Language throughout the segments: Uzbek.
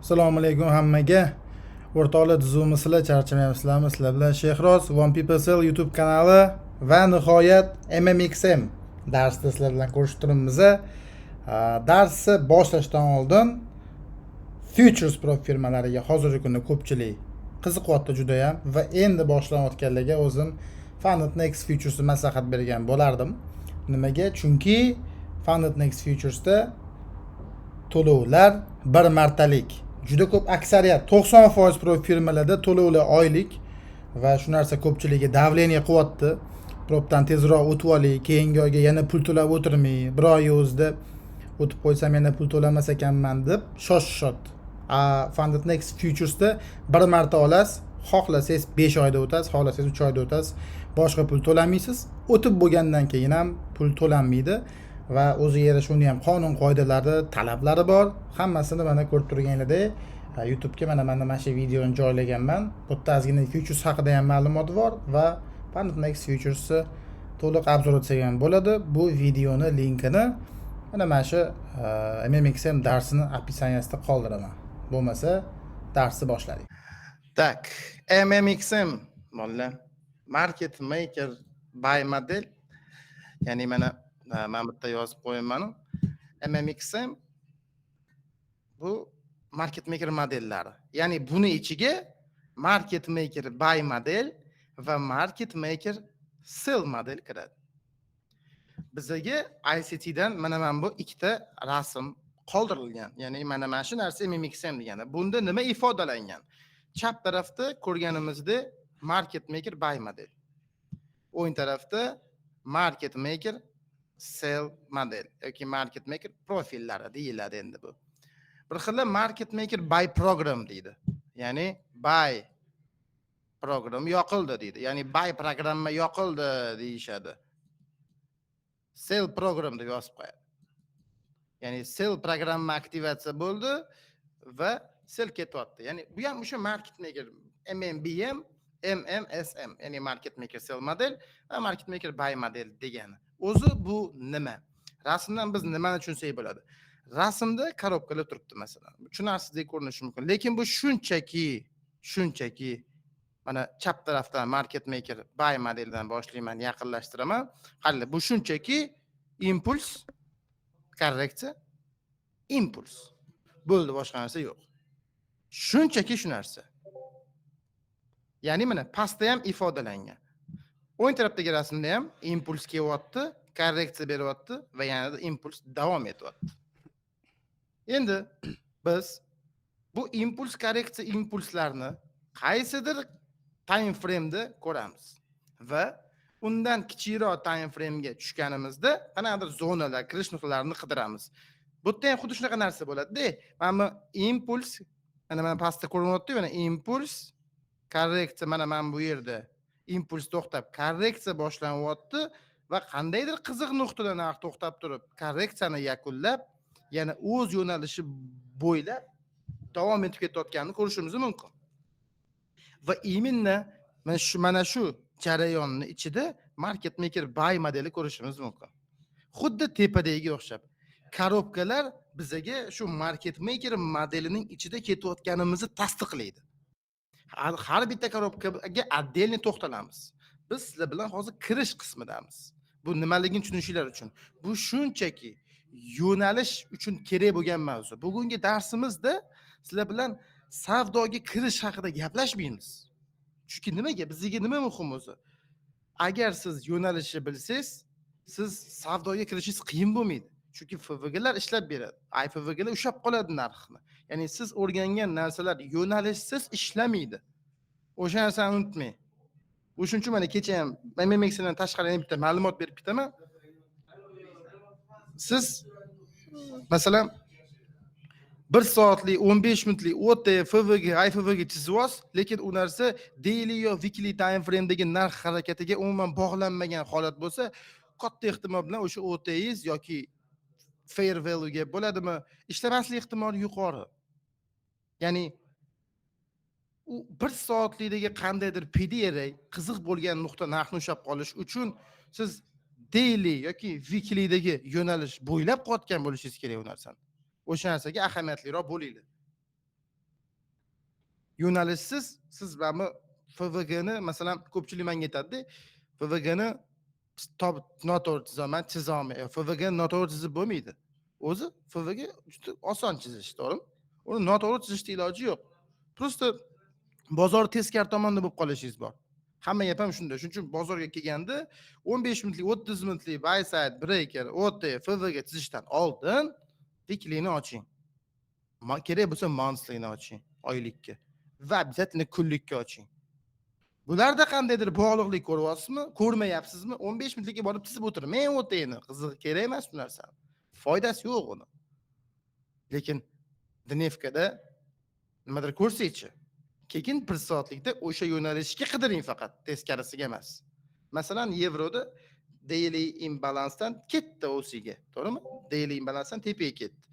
Assalomu alaykum hammaga. O'rtoqlar tuzumi sizlar charchamayapsizlarmi? Sizlar bilan Shehroz, One People Sell YouTube kanali va nihoyat MMXM darsda sizlar bilan ko'rishib turibmiz. Darsni boshlashdan oldin Futures Pro firmalariga hozirgi kunda ko'pchilik qiziqyapti juda ham va endi boshlanayotganlarga o'zim Funded Futuresni maslahat bergan bo'lardim. Nimaga? Chunki Funded Futuresda to'lovlar bir martalik. Juda ko'p aksariyat 90% pro firmalarda to'lovlar oylik va shu narsa ko'pchiligiga davleniya qilyapti. Propdan tezroq o'tib oling, keyingi oyga yana pul to'lab o'tirmay, bir oy o'zida o'tib qo'ysam yana pul to'lamas ekanman deb shosh-shot. Funded Futuresda bir marta olasiz, xohlasangiz 5 oyda o'tasiz, xohlasangiz 3 oyda o'tasiz. Boshqa pul to'lamaysiz. O'tib bo'lgandan keyin ham pul to'lanmaydi. Va o'ziga yarasha uni ham qonun qoidalari, talablari bor. Hammasini mana ko'rib turganinglardek YouTube'ga mana shu videoni joylaganman. Bu yerda ozgina Futures haqida ham ma'lumot bor va Funded Futures'ni to'liq obzor etsak ham bo'ladi. Bu videoni linkini mana shu MMXM darsini описаниесida qoldiraman. Bo'lmasa darsni boshladik. Tak, MMXM mollar Market Maker buy model, ya'ni mana men bitta yozib qo'yaman. MMXM bu market maker modellari. Ya'ni buni ichiga market maker buy model va market maker sell model kiradi. Bizga ICT dan mana bu ikkita rasm qoldirilgan. Ya'ni mana shu narsa MMXM degani. Bunda nima ifodalangan? Chap tarafda ko'rganimizdek market maker buy model. O'ng tarafda market maker sell model yoki market maker profillari deyiladi endi bu. Bir xil market maker buy program deydi. Ya'ni buy program yoqildi deydi. Ya'ni buy programma yoqildi deyishadi. Sell program deb yozib qo'yadi. Ya'ni sell programma aktivatsiya bo'ldi va sell ketyapti. Ya'ni bu ham o'sha market maker MMBM, MMSM, ya'ni market maker sell model va market maker buy model degani. O'zi bu nima? Rasmdan biz nimani tushunsak bo'ladi? Rasmda korobkalar turibdi masalan. Tushunarsizdek ko'rinishi mumkin. Lekin bu shunchaki mana chap tarafdan market maker buy modeldan boshlayman, yaqinlashtiraman. Qaranglar, bu shunchaki impuls, korreksiya, impuls. Bo'ldi, boshqa narsa yo'q. Shunchaki shu narsa. Ya'ni mana pastda ham ifodalangan. O'ng tarafdagi rasmda ham impuls kelyapti, korreksiya beryapti va yanada impuls davom etyapti. Endi biz bu impuls korreksiya impulslarni qaysidir time frame'da ko'ramiz va undan kichikroq time frame'ga tushganimizda qanaqadir zonalar, kirish nuqtalarini qidiramiz. Bu yerda ham xuddi shunaqa narsa bo'ladi-da. Mana impuls, mana pastda ko'rinyapti, mana impuls, korreksiya mana bu yerda impuls to'xtab, korreksiya boshlanyapti va qandaydir qiziq nuqtada narx to'xtab turib, korreksiyani yakunlab, yana o'z yo'nalishi bo'ylab davom etib ketayotganini ko'rishimiz mumkin. Va iminna mana shu jarayonni ichida market maker buy modeli ko'rishimiz mumkin. Xuddi tepadagiga o'xshab. Korobkalar bizga shu market maker modelining ichida ketayotganimizni tasdiqlaydi. Har bitta korobkaga отдельно to'xtalamiz. Biz sizlar bilan hozir kirish qismidamiz. Bu nimaligini tushunishinglar uchun. Bu shunchaki yo'nalish uchun kerak bo'lgan mavzu. Bugungi darsimizda sizlar bilan savdoga kirish haqida gaplashmaymiz. Chunki nimaga? Bizga nima muhim o'zi? Agar siz yo'nalishni bilsangiz, siz savdoga kirishingiz qiyin bo'lmaydi. Chunki FVGlar ishlab beradi. IFVGlar ushlab qoladi narxni. Ya'ni siz o'rgangan narsalar yo'nalishsiz ishlamaydi. O'sha narsani unutmang. O'shuning uchun mana kecha ham MMXdan tashqari bitta ma'lumot berib ketaman. Siz masalan 1 soatlik, 15 minutlik OT, FVG, IFVG chizasiz, lekin u narsa daily yo weekly time frame'dagi narx harakatiga umuman bog'lanmagan holat bo'lsa, katta ehtimol bilan o'sha OT'ingiz yoki fair value ga bo'ladimi, ishlamaslik ehtimoli yuqori. Ya'ni u 1 soatlikdagi qandaydir PDRA qiziq bo'lgan nuqta narxni ushlab qolish uchun siz daily yoki weekly'dagi yo'nalish bo'ylab qotgan bo'lishingiz kerak u narsani. O'sha narsaga ahamiyatliroq bo'linglar. yo'nalishsiz siz mana FVG ni masalan ko'pchilik menga aytadi, FVG ni noto'g'ri chizaman, chiza olmayman. FVG ni noto'g'ri chizib bo'lmaydi. O'zi FVG juda oson chizish, to'g'rimi? Uni noto'g'ri chizishning iloji yo'q. Просто bozor teskari tomonda bo'lib qolishingiz bor. Hamma gap ham shunda. Shuning uchun bozorga kelganda 15 minutlik, 30 minutlik buy side breaker, OT, FVG chizishdan oldin weeklyni oching. Kerak bo'lsa monthlyni oching, oylikka va обязательно kunlikka oching. Bularda qandaydir bog'liqlik ko'ryapsizmi? Ko'rmayapsizmi? 15 minutlikka borib chizib o'tirmang OTni. Qiziq, kerak emas bu narsa. Foydasi yo'q uni. Lekin dnevkada nimadir ko'rsangchi. Keyin 1 soatlikda o'sha yo'nalishga qidiring faqat, teskarisiga emas. Masalan, yevroda daily imbalancedan ketdi o'siga, to'g'rimi? Daily imbalancedan tepaga ketdi.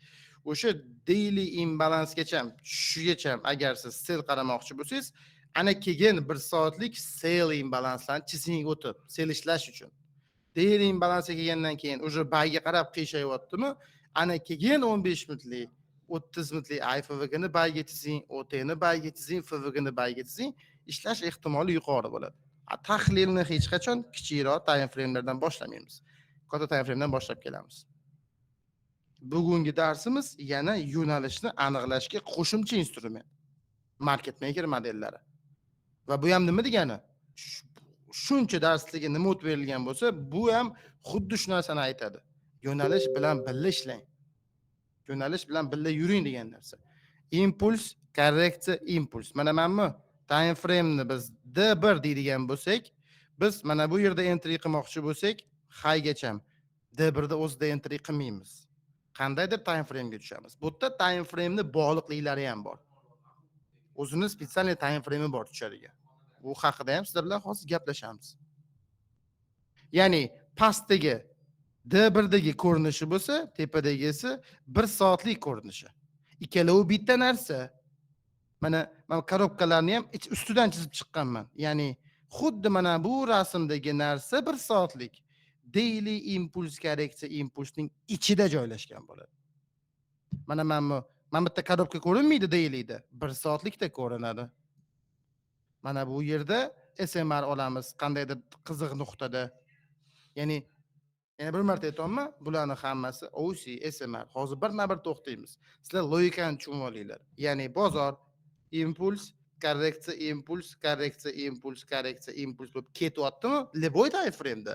O'sha daily imbalancegacha, shugacha agar siz sell qaramoqchi bo'lsangiz, ana keyin 1 soatlik sell imbalancedan chizing o'tib, sell ishlash uchun. Daily imbalancega kelgandan keyin o'sha buyga qarab qiyshayaptimi? Ana keyin 15 minutlik 30 minutlik IFVGni buyga chizing, OTni buyga chizing, FVGni buyga chizing, ishlash ehtimoli yuqori bo'ladi. Tahlilni hech qachon kichikroq time framelardan boshlamaymiz. Katta time framedan boshlab kelamiz. Bugungi darsimiz yana yo'nalishni aniqlashga qo'shimcha instrument. Market maker modellari. Va bu ham nima degani? Shuncha darsligiga nima o't berilgan bo'lsa, bu ham xuddi shu narsani aytadi. Yo'nalish bilan birga ishlang. Yo'nalish bilan birga yuring degan narsa. Impuls, korreksiya, impuls. Mana menmi time frame ni biz D1 deydigan bo'lsak, biz mana bu yerda entry qilmoqchi bo'lsak, highgacha D1 da o'zida entry qilmaymiz. Qandaydir time frame ga tushamiz. Bu yerda time frame ni bog'liqliklari ham bor. O'zining spetsial time frame bor tushadigan. Bu haqida ham sizlar bilan hozir gaplashamiz. Ya'ni pastdagi D1dagi ko'rinishi bo'lsa, tepadagisi 1 soatlik ko'rinishi. Ikkalovi bitta narsa. Mana men korobkalarni ham ustidan chizib chiqqanman. Ya'ni xuddi mana bu rasmdagi narsa 1 soatlik. Daily impulse korreksiya impulsning ichida joylashgan bo'ladi. Mana men bitta korobka ko'rinmaydi dailyda, 1 soatlikda ko'rinadi. Mana bu yerda SMR olamiz qandaydir qiziq nuqtada. Ya'ni yana bir marta aytaman, bularning hammasi OC, SMR. Hozir birma-bir to'xtaymiz. Sizlar logikani tushunib olinglar. Ya'ni bozor impuls, korreksiya, impuls, korreksiya, impuls, korreksiya, impuls bo'lib ketyaptimi? Leboy time frame-da.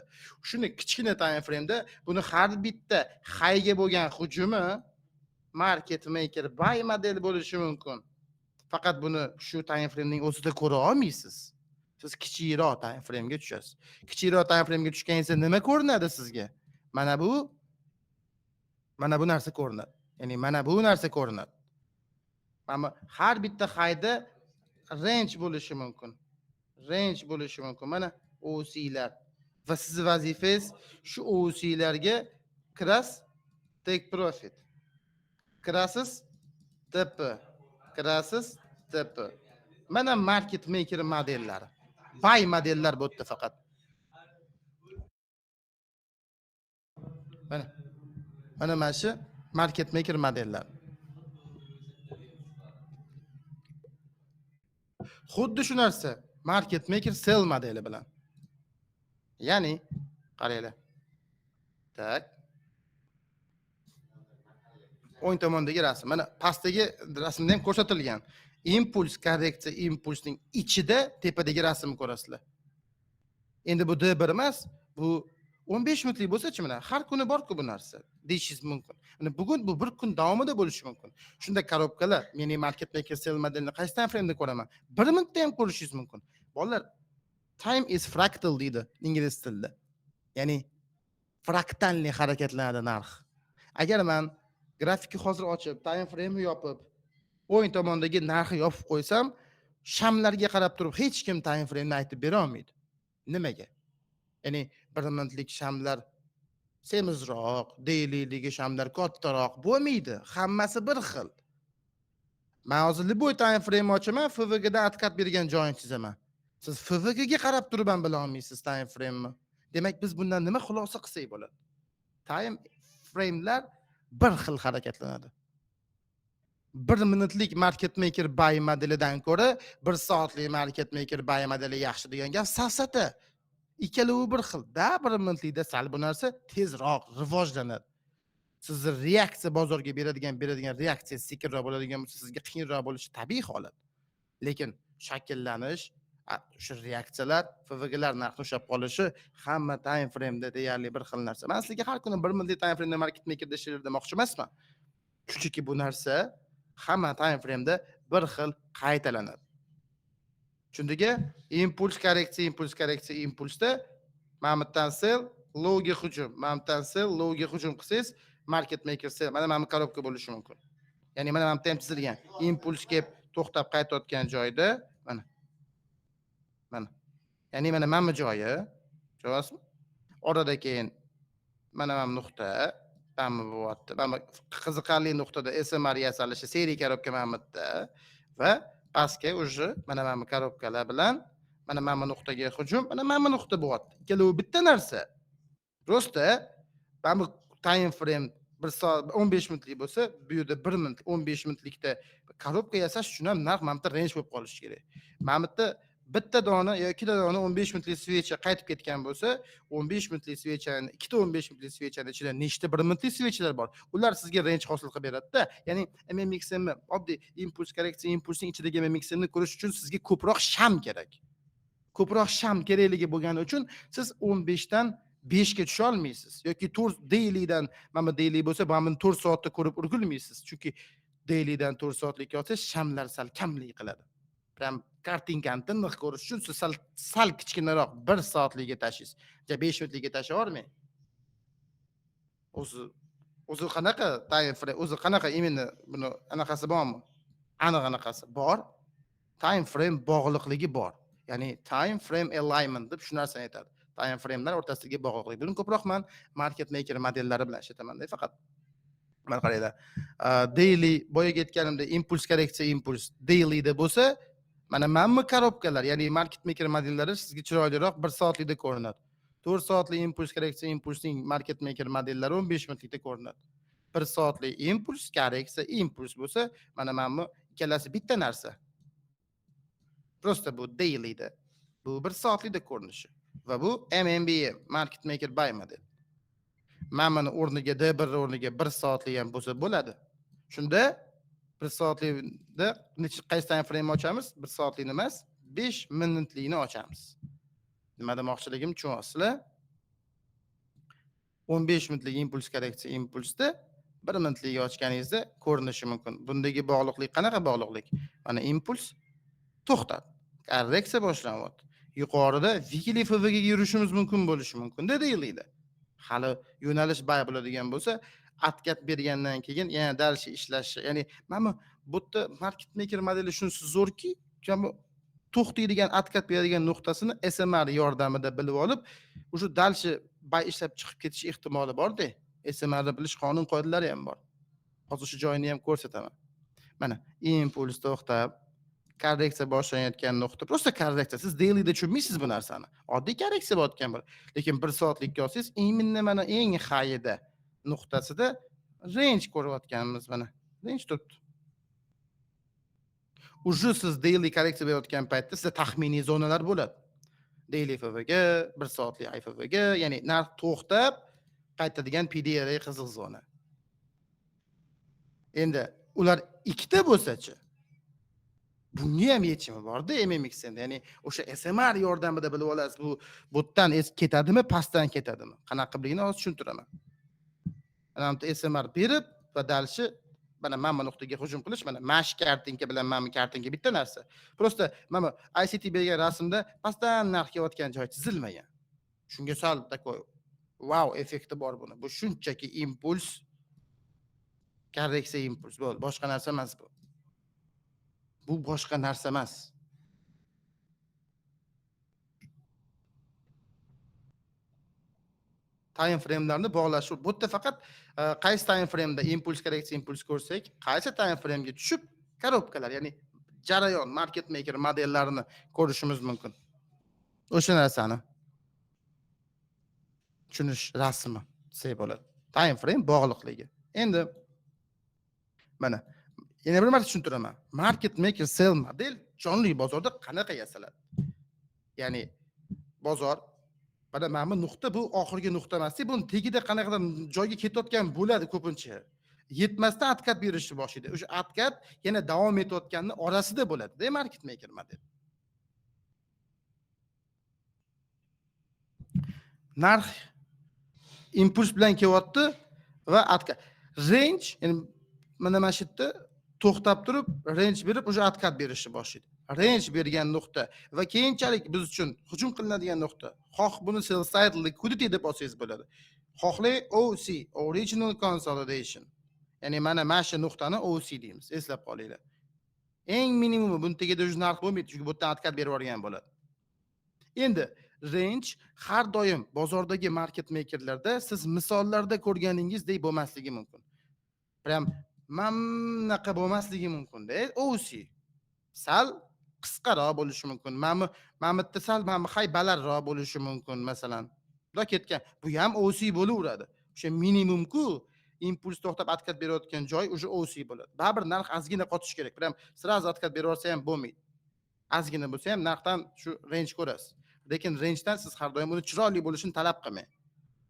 Shuni kichkina time frame-da buni har bitta highga bo'lgan hujumi market maker buy model bo'lishi mumkin. Faqat buni shu time framening o'zida ko'ra olmaysiz. Siz kichikroq time frame ga tushasiz. Kichikroq time frame ga tushganingizda nima ko'rinadi sizga? Mana bu narsa ko'rinadi. Ya'ni mana bu narsa ko'rinadi. Mana har bitta highda range bo'lishi mumkin. Range bo'lishi mumkin. Mana OC lar. Va sizning vazifangiz shu OC larga kirasiz, take profit. Kirasiz, TP. Kirasiz, TP. Mana market maker modellari. Buy modellar bu yerda faqat. Mana shu market maker modellar. Xuddi shu narsa market maker sell modeli bilan. Ya'ni qaranglar. Tak. O'ng tomondagi rasm. Mana pastdagi rasmda ham ko'rsatilgan. Impuls, korreksiya, impulsning ichida tepadagi rasmni ko'rasizlar. Endi bu D1 emas, bu 15 minutlik bo'lsa-chi mana har kuni bor-ku bu narsa. Deyishingiz mumkin. Mana bugun bu bir kun davomida bo'lishi mumkin. Shunda korobkalar, meni market maker sell modelini qaysi time frame da ko'raman? 1 minutda ham ko'rishingiz mumkin. Bolalar, time is fractal deydi ingliz tilida. Ya'ni fraktalli harakatlanadi narx. Agar men grafikni hozir ochib, time frame ni yopib, o'ng tomondagi narxni yopib qo'ysam, shamlarga qarab turib hech kim time frame ni aytib bera olmaydi. Nimaga? Ya'ni 1 minutlik shamlar semizroq, dailyligi shamlar kattaroq bo'lmaydi. Hammasi bir xil. Men hozir liboy time frame ochaman, FVG da atkat bergan joyini chizaman. Siz FVG ga qarab turib ham bila olmaysiz time frame ni. Demak, biz bundan nima xulosa qilsak bo'ladi? Time framelar bir xil harakatlanadi. 1 minutlik market maker buy modelidan ko'ra 1 soatlik market maker buy modeli yaxshi degan gap safsata. Ikkalovi bir xil. 1 minutlikda sal bu narsa tezroq rivojlanadi. Sizni reaksiya bozorga beradigan reaksiya sekinroq bo'ladigan bo'lsa, sizga qiyinroq bo'lishi tabiiy holat. Lekin shakllanish, o'sha reaksiyalar, FVGlar narxi ushlab qolishi hamma time frame'da deyarli bir xil narsa. Men sizga har kuni 1 minutlik time frame'da market makerda ishlayman demoqchi emasman. Chunki bu narsa hamma time frame'da bir xil qaytalanadi. Chunki impuls korreksiya, impulsda mamutdan sell, lowga hujum, mamutdan sell, lowga hujum qilsangiz, market maker sell. Mana bu korobka bo'lishi mumkin. Ya'ni mana bu ham chizilgan. Impuls kelib to'xtab qaytayotgan joyda mana. Mana. Ya'ni mana bu joyi, ko'ryapsizmi? Orada keyin mana bu nuqta, mana bu bo'lyapti. Mana qiziqarli nuqtada SMR yasalishi, seriya korobka mana bu yerda va pastga уже mana bu korobkalar bilan mana bu nuqtaga hujum, mana bu nuqta bo'lyapti. Ikkalovi bitta narsa. Prosta mana bu time frame 1 soat 15 minutlik bo'lsa, bu yerda 1 minut 15 minutlikda korobka yasash uchun ham narx mana bu yerda range bo'lib qolishi kerak. Mana bu yerda bitta dona yoki ikkita dona 15 minutlik svecha qaytib ketgan bo'lsa, 15 minutlik svechani, ikkita 15 minutlik svechani ichida nechta 1 minutlik svechalar bor. Ular sizga range hosil qilib beradi-da. Ya'ni MMXM oddiy impuls korreksiya impulsning ichidagi MMXMni ko'rish uchun sizga ko'proq sham kerak. Ko'proq sham kerakligi bo'lgani uchun siz 15 dan 5 ga tusha olmaysiz yoki 4 dailydan, mana daily bo'lsa, mana 4 soatda ko'rib ulgurmaysiz. Chunki dailydan 4 soatlikka olsangiz shamlar sal kamlik qiladi. Prям kartinkani tiniq ko'rish uchun siz sal kichkinaroq 1 soatlikka tashlaysiz. 5 minutlikka tashlay olmang. O'zi qanaqa time frame, o'zi qanaqa imенно buni anaqasi bormi? Aniq anaqasi bor. Time frame bog'liqligi bor. Ya'ni time frame alignment deb shu narsani aytadi. Time frame'lar o'rtasidagi bog'liqlik. Buni ko'proq men market maker modellari bilan ishlataman-da faqat. Mana qaranglar. Daily boyaga aytganimda impuls korreksiya impuls dailyda bo'lsa, mana bu korobkalar, ya'ni market maker modellari sizga chiroyliroq 1 soatlikda ko'rinadi. 4 soatli impuls korreksiya impulsning market maker modellari 15 minutlikda ko'rinadi. 1 soatli impuls korreksiya impuls bo'lsa, mana bu ikkalasi bitta narsa. Prosta bu dailyda. Bu 1 soatlikda ko'rinishi. Va bu MMBM, market maker buy model. Mana o'rniga D1 o'rniga 1 soatli ham bo'lsa bo'ladi. Shunda 1 soatlikda qaysi time frame ochamiz? 1 soatlikni emas, 5 minutlikni ochamiz. Nima demoqchiligim tushunyapsizlar? 15 minutlik impuls korreksiya impulsda 1 minutlikni ochganingizda ko'rinishi mumkin. Bundagi bog'liqlik qanaqa bog'liqlik? Mana impuls to'xtadi. Korreksiya boshlanyapti. Yuqorida weekly FVG ga yurishimiz mumkin bo'lishi mumkin-da dailyda. Hali yo'nalish bay bo'ladigan bo'lsa, atkat bergandan keyin yana dalshi ishlashi, ya'ni mana bu yerda market maker modeli shunisi zo'rki, to'xtaydigan atkat beradigan nuqtasini SMR yordamida bilib olib, o'sha dalshi bay ishlab chiqib ketish ehtimoli bor-da. SMR ni bilish qonun qoidalari ham bor. Hozir shu joyini ham ko'rsataman. Mana impuls to'xtab korreksiya boshlanayotgan nuqta. Prosta korreksiya. Siz dailyda tushunmaysiz bu narsani. Oddiy korreksiya bo'layotgan bir. Lekin 1 soatlikka olsangiz, imенно mana eng hayida nuqtasida range ko'rayotganmiz mana. Range turibdi. Uje siz daily korreksiya berayotgan paytda sizda taxminiy zonalar bo'ladi. Daily FVG, 1 soatli IFVG, ya'ni narx to'xtab qaytadigan PDRA qiziq zona. Endi ular ikkita bo'lsa-chi, bunga ham yechimi bor-da MMX'da. Ya'ni o'sha SMR yordamida bilib olasiz, bu botdan ketadimi, pastdan ketadimi? Qanaqa qilishini hozir tushuntiraman. Mana bu SMR berib va dalshi mana bu nuqtaga hujum qilish, mana mash kartinka bilan mana bu kartinka bitta narsa. Prosta mana ICT bergan rasmda pastdan narx kelayotgan joy chizilmagan. Shunga sal takoy wow effekti bor buni. Bu shunchaki impuls, korreksiya impuls bo'ldi. Boshqa narsa emas bu. Bu boshqa narsa emas. Time frame'larni bog'lash. Bu yerda faqat qaysi time frame'da impuls korreksiya impuls ko'rsak, qaysi time frame'ga tushib korobkalar, ya'ni jarayon market maker modellarini ko'rishimiz mumkin. O'sha narsani tushunish rasmi desak bo'ladi. Time frame bog'liqligi. Endi mana yana bir marta tushuntiraman. Market maker sell model jonli bozorda qanaqa yasaladi? Ya'ni bozor mana bu nuqta bu oxirgi nuqta emas. Buni tagida qanaqadir joyga ketayotgan bo'ladi ko'pincha. Yetmasdan atkat berishni boshlaydi. O'sha atkat yana davom etayotganning orasida bo'ladi-da market maker model. Narx impuls bilan kelyapti va atkat. Range, ya'ni mana shu yerda to'xtab turib, range berib, o'sha atkat berishni boshlaydi. Range bergan nuqta va keyinchalik biz uchun hujum qilinadigan nuqta. Xoh buni sell side liquidity deb olsangiz bo'ladi. Xohli OC, original consolidation. Ya'ni mana shu nuqtani OC deymiz. Eslab qolinglar. Eng minimumi buni tagida o'sha narx bo'lmaydi, chunki bu yerdan atkat berib yuborgan bo'ladi. Endi range har doim bozordagi market makerlarda siz misollarda ko'rganingizdek bo'lmasligi mumkin. Prям mamnaqa bo'lmasligi mumkin-da. OC sal qisqaroq bo'lishi mumkin. Mana bu yerda sal hay balandroq bo'lishi mumkin masalan. Bular ketgan. Bu ham OC bo'laveradi. O'sha minimum-ku impuls to'xtab atkat berayotgan joy o'sha OC bo'ladi. Baribir narx ozgina qotishi kerak. Prям sразу atkat beraversa ham bo'lmaydi. Ozgina bo'lsa ham narxdan shu range ko'rasiz. Lekin rangedan siz har doim uni chiroyli bo'lishini talab qilmang.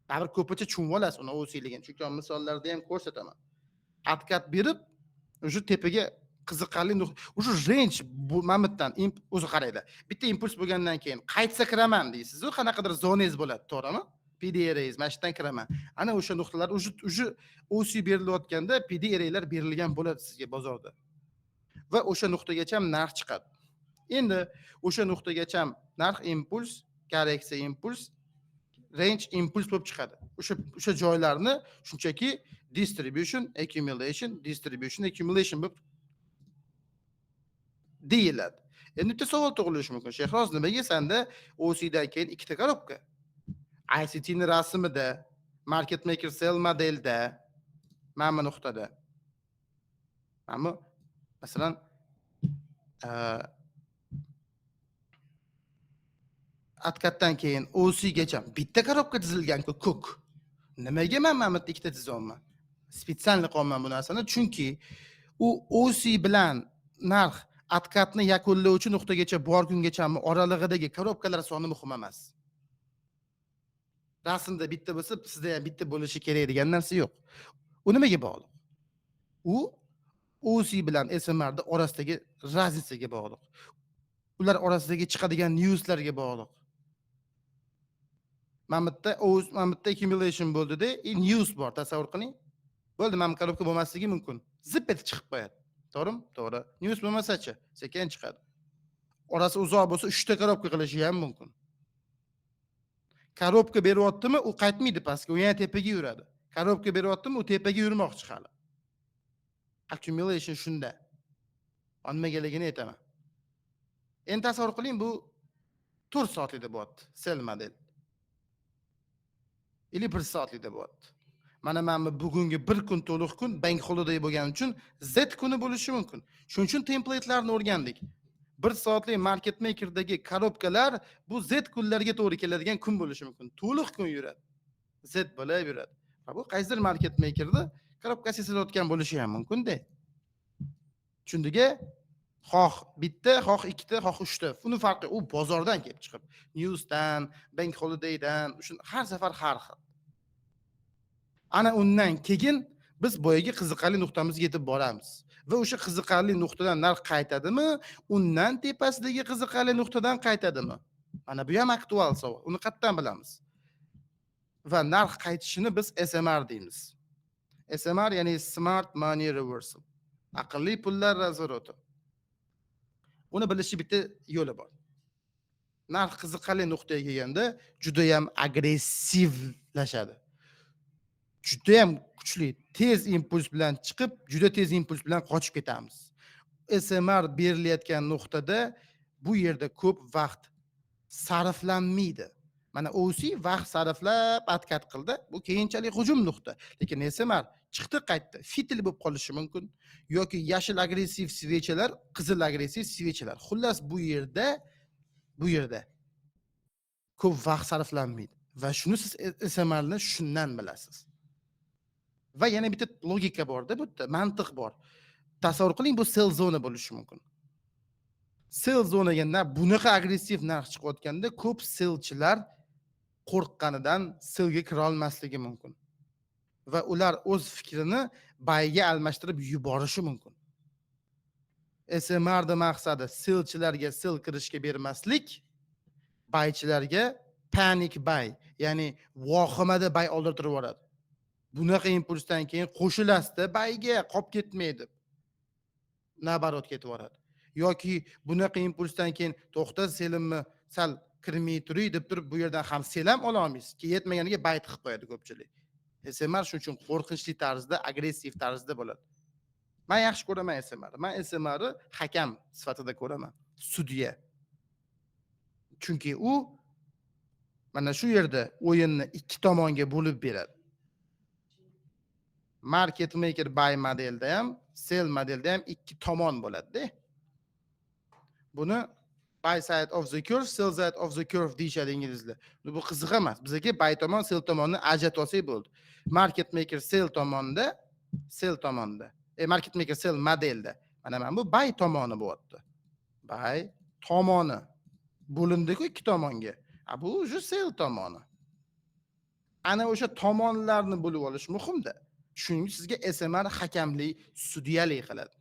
Baribir ko'pincha tushunib olasiz uni OC-ligini. Chunki misollarda ham ko'rsataman. Atkat berib, o'sha tepaga qiziqarli o'sha range bu mamitdan o'zi qaraydi. Bitta impuls bo'lgandan keyin qaytsa kiraman deysiz-ku, qanaqadir zonangiz bo'ladi, to'g'rimi? PDRAs mashdan kiraman. Ana o'sha nuqtalar o'sha OC berilayotganda PDRAlar berilgan bo'ladi sizga bozorda. Va o'sha nuqtagacha narx chiqadi. Endi o'sha nuqtagacha narx impuls, korreksiya impuls, range impuls bo'lib chiqadi. O'sha joylarni shunchaki distribution, accumulation bo'lib deyiladi. Endi bitta savol tug'ilishi mumkin. Shehroz, nimaga senda OC dan keyin ikkita korobka? ICT ni rasmida, market maker sell modelda, mana bu nuqtada. Mana masalan atkatdan keyin OC gacha bitta korobka tizilgan-ku ko'k. Nimaga men mana bu ikkita tizolman? Spesialni qolman bu narsani, chunki u OC bilan narx atkatni yakunlovchi nuqtagacha borgungacha oralig'idagi korobkalar soni muhim emas. Rasmda bitta bo'lsa, sizda ham bitta bo'lishi kerak degan narsa yo'q. U nimaga bog'liq? U OC bilan SMR da orasidagi razlikaga bog'liq. Ular orasidagi chiqadigan newslarga bog'liq. Mana bitta accumulation bo'ldi-da, news bor, tasavvur qiling. Bo'ldi, mana korobka bo'lmasligi mumkin. Zip etib chiqib qo'yadi. To'g'rimi? To'g'ri. News bo'lmasa-chi, sekin chiqadi. Orasi uzoq bo'lsa 3 ta korobka qilishi ham mumkin. Korobka beryaptimi, u qaytmaydi pastga, u yana tepaga yuradi. Korobka beryaptimi, u tepaga yurmoqchi hali. Accumulation shunda. Nimaligini aytaman. Endi tasavvur qiling, bu 4 soatlikda bo'lyapti, sell model. 1 soatlikda bo'lyapti. Mana bugungi bir kun to'liq kun bank holiday bo'lgani uchun Z kuni bo'lishi mumkin. Shuning uchun template'larni o'rgandik. 1 soatlik market makerdagi korobkalar bu Z kunlarga to'g'ri keladigan kun bo'lishi mumkin. To'liq kun yuradi. Z bo'lib yuradi. Va bu qaysidir market makerda korobkasi sezayotgan bo'lishi ham mumkin-da. Shundiga xoh bitta, xoh ikkita, xoh uchta. Uni farqi u bozordan kelib chiqib, newsdan, bank holidaydan, shun har safar har xil. Ana undan keyin biz boyaga qiziqarli nuqtamizga yetib boramiz. Va o'sha qiziqarli nuqtadan narx qaytadimi, undan tepasidagi qiziqarli nuqtadan qaytadimi? Mana bu ham aktual savol. Uni qayerdan bilamiz? Va narx qaytishini biz SMR deymiz. SMR ya'ni Smart Money Reversal. Aqlli pullar razvoroti. Uni bilishning bitta yo'li bor. Narx qiziqarli nuqtaga kelganda juda ham agressivlashadi. Juda ham kuchli, tez impuls bilan chiqib, juda tez impuls bilan qochib ketamiz. SMR berilayotgan nuqtada bu yerda ko'p vaqt sarflanmaydi. Mana OC vaqt sarflab atkat qildi. Bu keyinchalik hujum nuqta. Lekin SMR chiqdi qaytdi, fitil bo'lib qolishi mumkin yoki yashil agressiv svechalar, qizil agressiv svechalar. Xullas bu yerda ko'p vaqt sarflanmaydi va shuni siz SMRni shundan bilasiz. Va yana bitta logika bor-da, bu yerda mantiq bor. Tasavvur qiling, bu sell zona bo'lishi mumkin. Sell zonaga bunaqa agressiv narx chiqayotganda ko'p sellchilar qo'rqqanidan sellga kira olmasligi mumkin. Va ular o'z fikrini buyga almashtirib yuborishi mumkin. SMR maqsadi sellchilarga sell kirishga bermaslik, buychilarga panic buy, ya'ni vohimada buy oldirtirib yuboradi. Bunaqa impulsdan keyin qo'shilasida buyga qolib ketmaydi. Nabarot ketib yuboradi. Yoki bunaqa impulsdan keyin to'xta, selimni sal kirmay turay deb turib bu yerdan ham selam ola olmaysiz. Yetmaganiga bayt qilib qo'yadi ko'pchilik. SMR shuning uchun qo'rqinchli tarzda, agressiv tarzda bo'ladi. Men yaxshi ko'raman SMR. Men SMR hakam sifatida ko'raman. Sudya. Chunki u mana shu yerda o'yinni ikki tomonga bo'lib beradi. Market maker buy modelda ham, sell modelda ham ikki tomon bo'ladi-da. Buni buy side of the curve, sell side of the curve deyishadi inglizlar. Bu qiziq emas. Bizga buy tomon, sell tomonni ajratib olsak bo'ldi. Market maker sell tomonda, market maker sell modelda. Mana bu buy tomoni bo'lyapti. Buy tomoni bo'lindi-ku ikki tomonga. Bu o'sha sell tomoni. Ana o'sha tomonlarni bo'lib olish muhimda. Shuning sizga SMR hakamlik, sudyalik qiladi.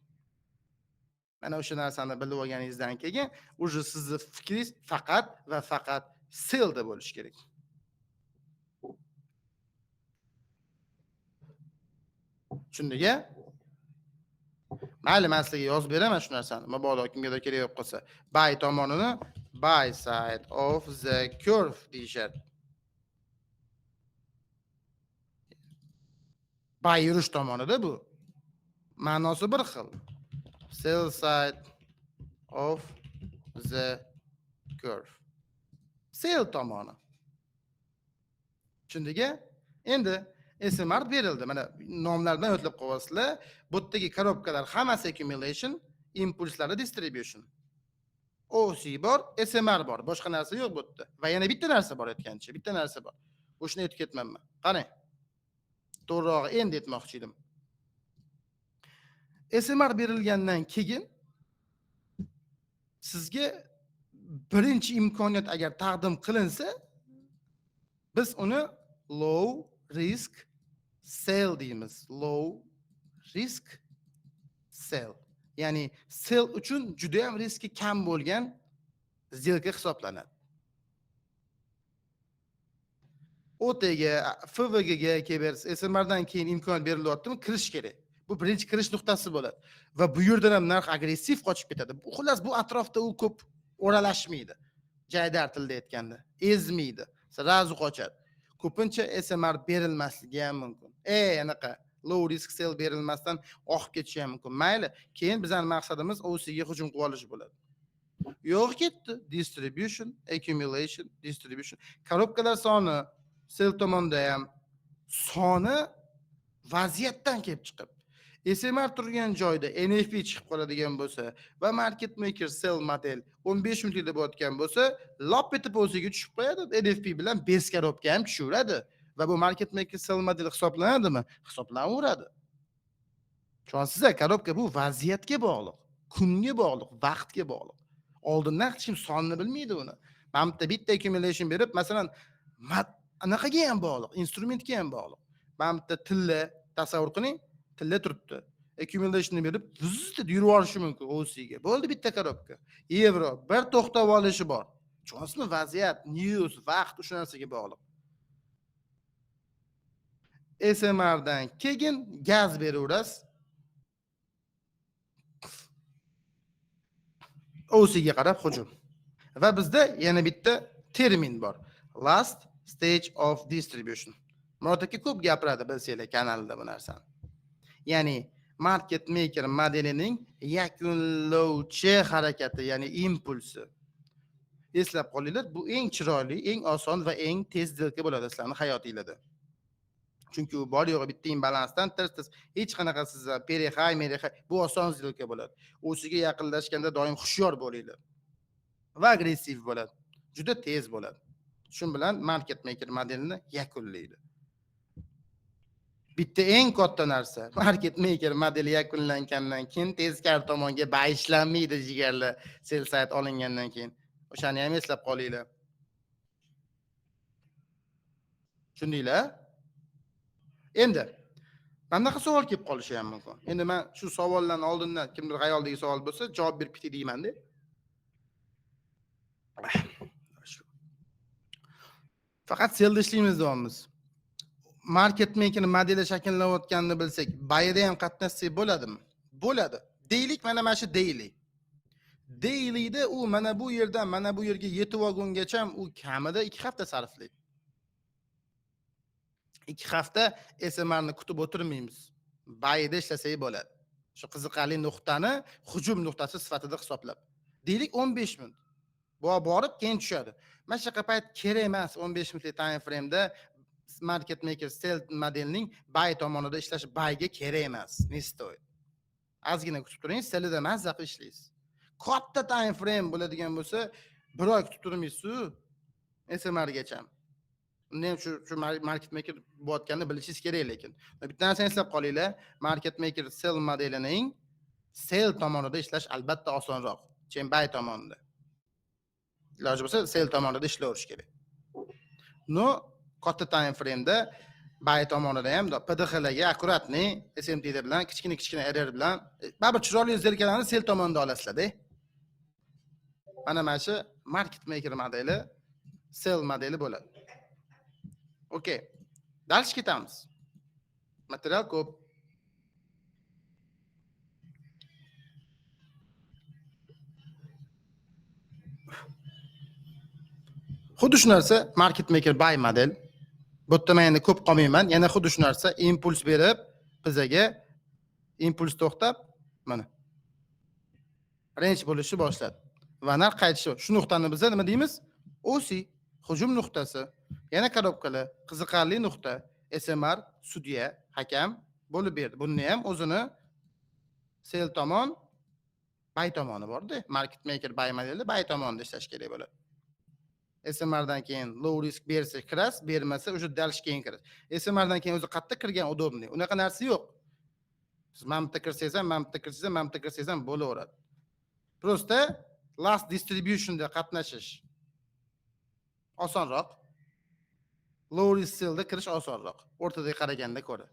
Mana o'sha narsani bilib olganingizdan keyin o'sha sizning fikringiz faqat va faqat sellda bo'lishi kerak. Tushundingmi? Mayli, men sizga yozib beraman shu narsani. Mabodo kimgadir kerak bo'lib qolsa, buy tomonini buy side of the curve deyishadi. Buy yurish tomonida bu. Ma'nosi bir xil. Sell side of the curve. Sell tomoni. Tushundingmi? Endi SMR berildi. Mana nomlardan o'tlab qo'yasizlar. Bu yerdagi korobkalar hammasi accumulation, impulslari distribution. OC bor, SMR bor. Boshqa narsa yo'q bu yerda. Va yana bitta narsa bor aytgancha, bitta narsa bor. O'shni aytib ketmayman. Qarang. To'g'rirog'i endi aytmoqchi edim. SMR berilgandan keyin sizga birinchi imkoniyat agar taqdim qilinsa, biz uni low risk sell deymiz. Low risk sell. Ya'ni sell uchun juda ham riski kam bo'lgan сделка hisoblanadi. OTga, FVGga kelib SMRdan keyin imkoniyat berilyaptimi? Kirish kerak. Bu birinchi kirish nuqtasi bo'ladi. Va bu yerdan ham narx agressiv qochib ketadi. Xullas bu atrofda u ko'p o'ralashmaydi. Jaydar tilda aytganda, ezmaydi. Srazu qochadi. Ko'pincha SMR berilmasligi ham mumkin. Anaqa low risk sell berilmasdan oqib ketishi ham mumkin. Mayli, keyin bizning maqsadimiz OC ga hujum qilib olish bo'ladi. Yo'q ketdi. Distribution, accumulation, distribution. Korobkalar soni sell tomonda ham soni vaziyatdan kelib chiqib. SMR turgan joyda NFP chiqib qoladigan bo'lsa va market maker sell model 15 minutda bo'layotgan bo'lsa, lop etib o'ziga tushib qo'yadi. NFP bilan 5 korobka ham tushiradi va bu market maker sell model hisoblanadimi? Hisoblanaveradi. Tushunasizlar, korobka bu vaziyatga bog'liq, kunga bog'liq, vaqtga bog'liq. Oldindan hech kim sonini bilmaydi uni. Men bitta accumulation berib, masalan, anaqaga ham bog'liq, instrumentga ham bog'liq. Men bitta tilla tasavvur qiling, tilla turibdi. Accumulationni berib, vuzda yurib olishi mumkin OC ga. Bo'ldi bitta korobka. Yevro bir to'xtab olishi bor. Tushunasizmi? Vaziyat, news, vaqt o'sha narsaga bog'liq. SMR dan keyin gaz beraverasiz. OC ga qarab hujum. Va bizda yana bitta termin bor. Last stage of distribution. Murodaka ko'p gapiradi bilsanglar kanalida bu narsani. Ya'ni market maker modelining yakunlovchi harakati, ya'ni impulsi. Eslab qolinglar, bu eng chiroyli, eng oson va eng tez сделка bo'ladi sizlarning hayotingizda. Chunki u bor yo'g'i bitta imbalansdan tez hech qanaqa sizlar perihay, merihay bu oson сделка bo'ladi. O'siga yaqinlashganda doim hushyor bo'linglar. Va agressiv bo'ladi. Juda tez bo'ladi. Shun bilan market maker modelini yakunlaydi. Bitta eng katta narsa market maker modeli yakunlangandan keyin teskari tomonga bayishlanmaydi jigarlar, sell sayt olingandan keyin. O'shani ham eslab qolinglar. Tushundinglar? Endi mana bunaqa savol kelib qolishi ham mumkin. Endi men shu savollarning oldindan kimdir xayoldagi savol bo'lsa, javob berib ketay deyman-da. Faqat sellda ishlaymiz deyapmiz. Market maker modeli shakllanayotganini bilsak, bayda ham qatnashsak bo'ladimi? Bo'ladi. Deylik, mana shu deylik. Deylikda u mana bu yerdan mana bu yerga yetib olgungacha u kamida 2 hafta sarflaydi. 2 hafta SMRni kutib o'tirmaymiz. Bayda ishlasak bo'ladi. Shu qiziqarli nuqtani hujum nuqtasi sifatida hisoblab. Deylik 15 minut. Bu borib keyin tushadi. Mana shunaqa payt kerak emas 15 minutlik time frame'da market maker sell modelining buy tomonida ishlash buyga kerak emas. Nestoy. Ozgina kutib turing, sellda mazza qilib ishlaysiz. Katta time frame bo'ladigan bo'lsa, bir oy kutib turmaysiz-ku SMR gacha. Unda ham shu market maker bo'layotganini bilishingiz kerak lekin. Bitta narsani eslab qolinglar, market maker sell modelining sell tomonida ishlash albatta osonroq, chem buy tomonida. Iloji bo'lsa sell tomonida ishlaverish kerak. No, katta time frame'da buy tomonida ham PDXlarga akkuratni SMT bilan kichkina error bilan baribir chiroyli zerkalarni sell tomonida olasizlar-da. Mana shu market maker modeli sell modeli bo'ladi. Okey. Dальше ketamiz. Material ko'p. Xuddi shu narsa market maker buy model. Bu yerda men endi ko'p qolmayman. Yana xuddi shu narsa impuls berib, bizaga impuls to'xtab, mana range bo'lishni boshladi. Va narx qaytishi. Shu nuqtani biz nima deymiz? OC, hujum nuqtasi. Yana korobkalar, qiziqarli nuqta, SMR, sudya, hakam bo'lib berdi. Buni ham o'zini sell tomon, buy tomoni bor-da. Market maker buy modeli buy tomonida ishlash kerak bo'ladi. SMR dan keyin low risk bersa kiras, bermasa o'sha dalish keyin kiras. SMR dan keyin o'zi qattiq kirgan udobniy. Unaqa narsa yo'q. Siz mana bitta kirsangiz ham, mana bitta kirsangiz ham, mana bitta kirsangiz ham bo'laveradi. Prosta last distributionda qatnashish osonroq. Low risk sellda kirish osonroq. O'rtaga qaraganda ko'ra.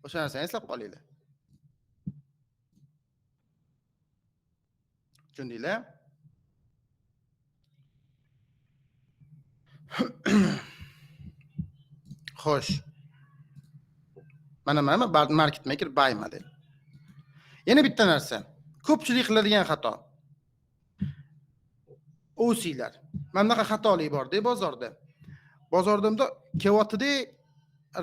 O'sha narsani eslab qolinglar. Tushundinglar? Xo'sh. Mana market maker buy model. Yana bitta narsa. Ko'pchilik qiladigan xato. OC'lar. Mana bunaqa xatolik bor-da bozorda. Bozorda kelyapti-da,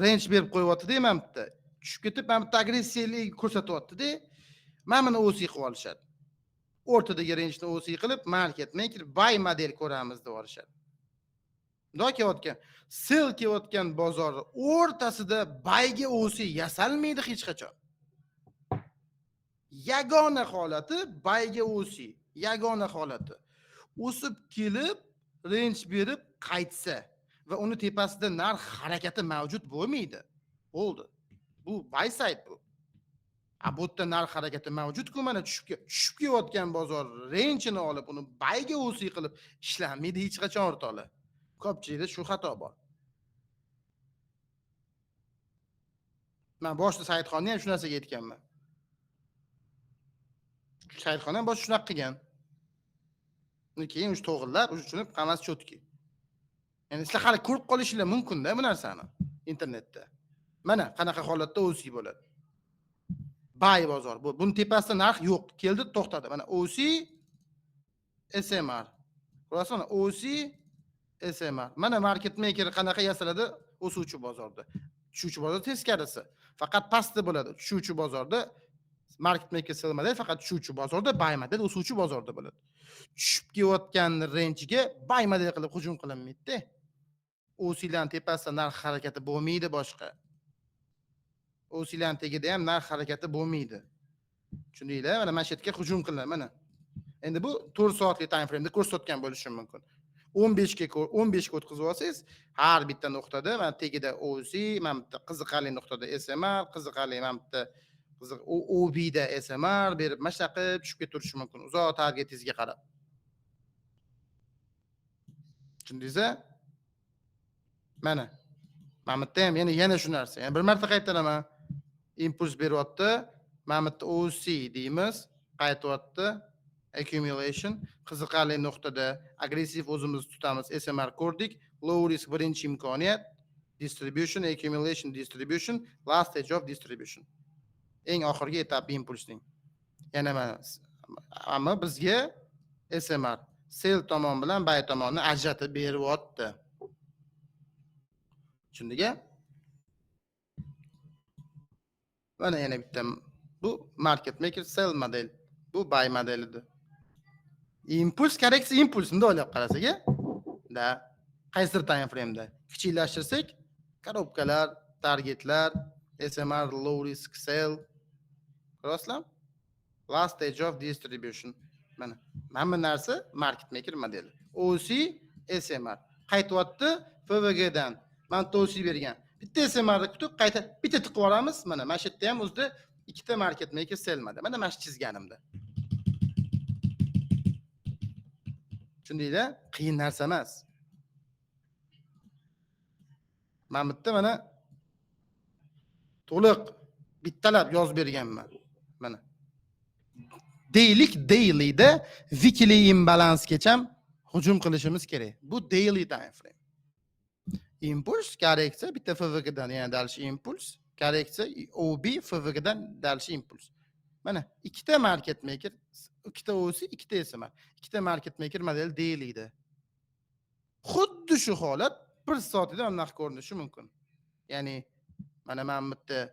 range berib qo'yyapti-da, mana bitta. Tushib ketib, mana bitta agressivlik ko'rsatyapti-da, mana buni OC qilib olishadi. O'rtadagi range-ni OC qilib, market maker buy model ko'ramiz deb olishadi. Bunday kelayotgan, sell kelayotgan bozor o'rtasida buyga OC yasalmaydi hech qachon. Yagona holati buyga OC, yagona holati. O'sib kelib, range berib qaytsa va uni tepasida narx harakati mavjud bo'lmaydi. Bo'ldi. Bu buy side bu. Bu yerda narx harakati mavjud-ku, mana tushib kelayotgan bozor range-ni olib, uni buyga OC qilib ishlanmaydi hech qachon o'rtoqlar. Ko'pchilikda shu xato bor. Men boshida Saidxonni ham shu narsaga aytganman. Saidxon ham bosh shunaqa qilgan. Keyin o'sha to'g'rilab, o'sha tushunib hammasi chotki. Ya'ni sizlar hali ko'rib qolishingiz mumkin-da bu narsani internetda. Mana qanaqa holatda OC bo'ladi. Buy bozor bu. Buni tepasida narx yo'q. Keldi, to'xtadi. Mana OC SMR. Ko'rasizmi? OC SMR. Mana market maker qanaqa yasaladi? O'suvchi bozorda. Tushuvchi bozorda teskarisi. Faqat pastda bo'ladi. Tushuvchi bozorda market maker sell model faqat tushuvchi bozorda, buy model o'suvchi bozorda bo'ladi. Tushib kelayotgan range-ga buy model qilib hujum qilinmaydi-da. OC'lan tepasida narx harakati bo'lmaydi boshqa. OC'lan tagida ham narx harakati bo'lmaydi. Tushundinglar? Mana mana shu yerga hujum qilinadi mana. Endi bu 4 soatlik time frame'da ko'rsatgan bo'lishi mumkin. 15 ga 15 ga o'tkazib olsangiz, har bitta nuqtada mana tagida OC, mana bitta qiziqarli nuqtada SMR, qiziqarli mana bitta OB da SMR berib, mana shunaqa tushib ketirishi mumkin. Uzoq targetingizga qarab. Tushundingizmi? Mana. Mana bitta ham yana shu narsa. Yani bir marta qaytaraman. Impuls beryapti. Mana bitta OC deymiz. Qaytyapti. Accumulation. Qiziqarli nuqtada agressiv o'zimiz tutamiz. SMR ko'rdik. Low risk birinchi imkoniyat. Distribution, accumulation, distribution, last stage of distribution. Eng oxirgi etap impulsning. Yana mana ammo bizga SMR sell tomon bilan buy tomonni ajratib beryapti. Tushundingmi? Mana yana bitta bu market maker sell model. Bu buy modelidir. Impuls korreksiya impuls bunday olib qarasak, da qaysi time frame'da kichiklashtirsak, korobkalar, targetlar, SMR low risk sell, ko'rasizlar? Last stage of distribution. Mana hamma narsa market maker modeli. OC, SMR. Qaytyapti FVG dan. Men tavsiya bergan. Bitta SMR kutib qayta bitta tiqib olamiz. Mana shu yerda ham o'zida ikkita market maker sell model. Mana shu chizganimda. Tushundinglar? Qiyin narsa emas. Men bitta mana to'liq bittalab yozib berganman. Mana daily'da weekly imbalansgacha hujum qilishimiz kerak. Bu daily time frame. Impuls korreksiya bitta FVG dan yana dalish impuls, korreksiya OB FVG dan dalish impuls. Mana ikkita market maker, ikkita OC, ikkita SMR. Ikkita market maker model daily'da. Xuddi shu holat 1 soatda anaqa ko'rinishi mumkin. Ya'ni mana bitta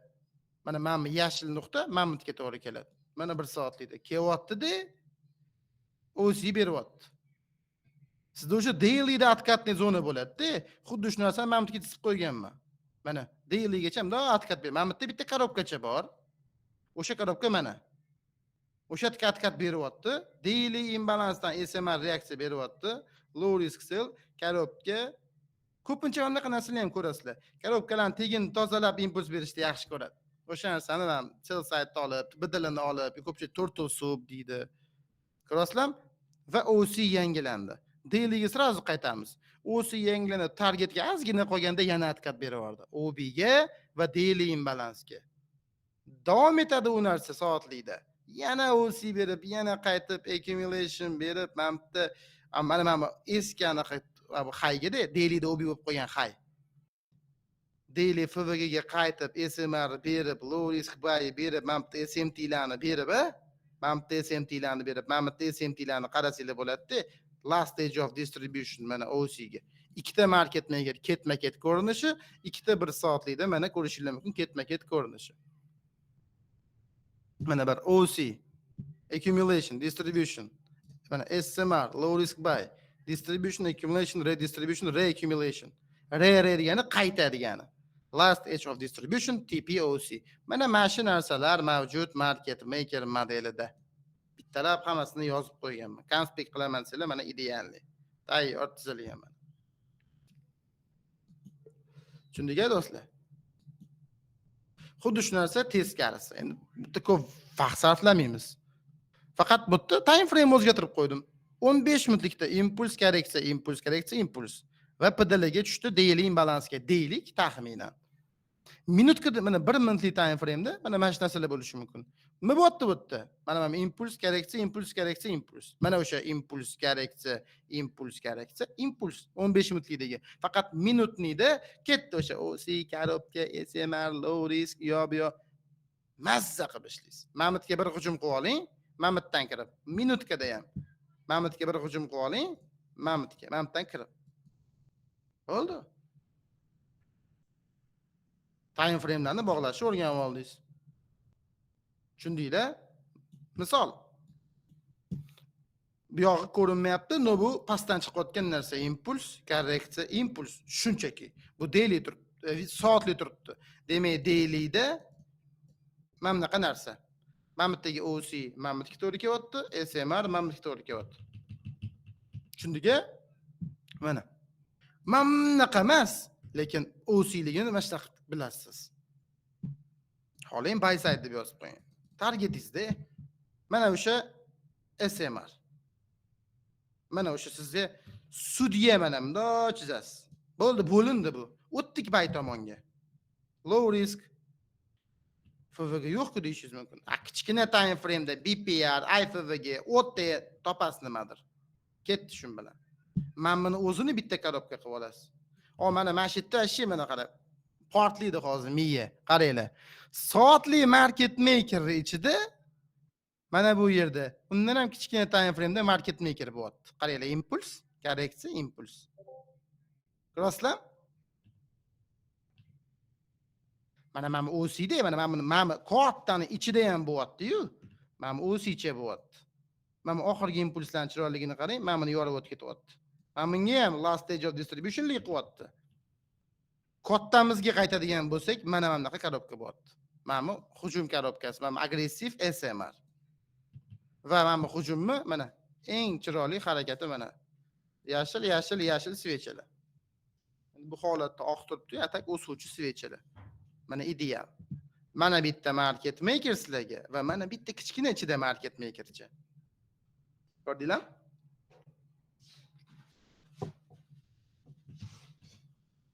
mana yashil nuqta mamutga to'g'ri keladi. Mana 1 soatlikda kelyapti-da, OC beryapti. Sizda o'sha daily'da откатный zona bo'ladi-da, xuddi shu narsani mamutga chizib qo'yganman. Mana daily'gacha bunday откат ber. Mamutda bitta korobkacha bor. O'sha korobka mana. O'sha откат beryapti. Daily imbalansdan SMR reaksiya beryapti. Low risk sell korobka. Ko'pincha bunaqa narsalarni ham ko'rasizlar. Korobkalarni tegini tozalab impuls berishni yaxshi ko'radi. O'sha narsani ham sell side olib, bidilini olib, ko'pchilik turtle soup deydi. Ko'rasizlar? Va OC yangilandi. Daily'ga sразу qaytamiz. OC yangilanib targetga ozgina qolganda yana откат beraverdi. OB ga va daily imbalansga. Davom etadi u narsa soatlikda. Yana OC berib, yana qaytib accumulation berib, mana eski anaqa hayga-da, daily'da OB bo'lib qolgan hay. Daily FVG ga qaytib, SMR berib, low risk buy berib, SMT-larni berib, SMT-larni berib, SMT-larni qarasanglar bo'ladi-da. Last stage of distribution mana OC ga. Ikkita market maker ketma-ket ko'rinishi, ikkita 1 soatlikda mana ko'rishingiz mumkin ketma-ket ko'rinishi. Mana bir OC, accumulation, distribution. Mana SMR, low risk buy, distribution, accumulation, redistribution, reaccumulation. Re degani qayta degani. Last edge of distribution, TPOC. Mana shu narsalar mavjud market maker modelida. Bittalab hammasini yozib qo'yganman. Conspect qilaman sizlar, mana idealli. Tayyor tuzilgan. Tushundingizmi do'stlar? Xuddi shu narsa teskarisi. Endi bitta ko'p vaqt sarflamaymiz. Faqat bu yerda time frame o'zgartirib qo'ydim. 15 minutlikda impuls korreksiya, impuls. Va PDLga tushdi daily imbalansga, daily taxminan. Minutkada mana 1 minutlik time frame'da mana shu narsalar bo'lishi mumkin. Nima bo'lyapti bu yerda? Mana impuls korreksiya, impuls. Mana o'sha impuls korreksiya, impuls 15 minutlikdagi. Faqat minutlikda ketdi o'sha OC, korobka, SMR, low risk, yo mazza qilib ishlaysiz. Mamutga bir hujum qilib oling, mamutdan kirib. Minutkada ham. Mamutga bir hujum qilib oling, mamutdan kirib. Bo'ldi. Time frame'larni bog'lashni o'rganib oldingiz. Tushundinglar? Misol. Bu yog'i ko'rinmayapti, bu pastdan chiqayotgan narsa impuls, korreksiya, impuls shunchaki. Bu daily turibdi, soatli turibdi. Demak, daily'da mana bunaqa narsa. Mamutdagi OC, mamutga to'g'ri kelyapti, SMR mamutga to'g'ri kelyapti. Tushundingmi? Mana. Mamnaqa emas, lekin OC-ligini nima ishda bilasiz. Xohlang buy side deb yozib qo'ying. Targetingizda mana o'sha SMR. Mana o'sha sizga sudya mana bundoq chizasiz. Bo'ldi, bo'lindi bu. O'tdik buy tomonga. Low risk FVG yo'q-ku deyishingiz mumkin. Kichkina time frame'da BPR, IFVG, OT topasiz nimadir. Ketdi shun bilan. Men buni o'zini bitta korobka qilib olasiz. Mana shu yerda ashi mana qarab. Portlaydi hozir miya. Qaranglar. Soatli market maker ichida mana bu yerda undan ham kichkina time frame'da market maker bo'lyapti. Qaranglar, impuls, korreksiya, impuls. Ko'rasizlar? Mana OC'da, mana kartani ichida ham bo'lyapti-yu. Mana OC'cha bo'lyapti. Mana oxirgi impulslarning chiroyligini qarang, mana buni yorib o'tib ketyapti. Mana bunga ham last stage of distributionlik qilyapti. Kodtamizga qaytadigan bo'lsak, mana bunaqa korobka bo'lyapti. Mana hujum korobkasi, mana agressiv SMR. Va mana hujumni mana eng chiroyli harakati mana. Yashil svechalar. Bu holatda oq turibdi, atak o'suvchi svechalar. Mana ideal. Mana bitta market maker sizlarga va mana bitta kichkina ichida market makercha. Ko'rdinglar?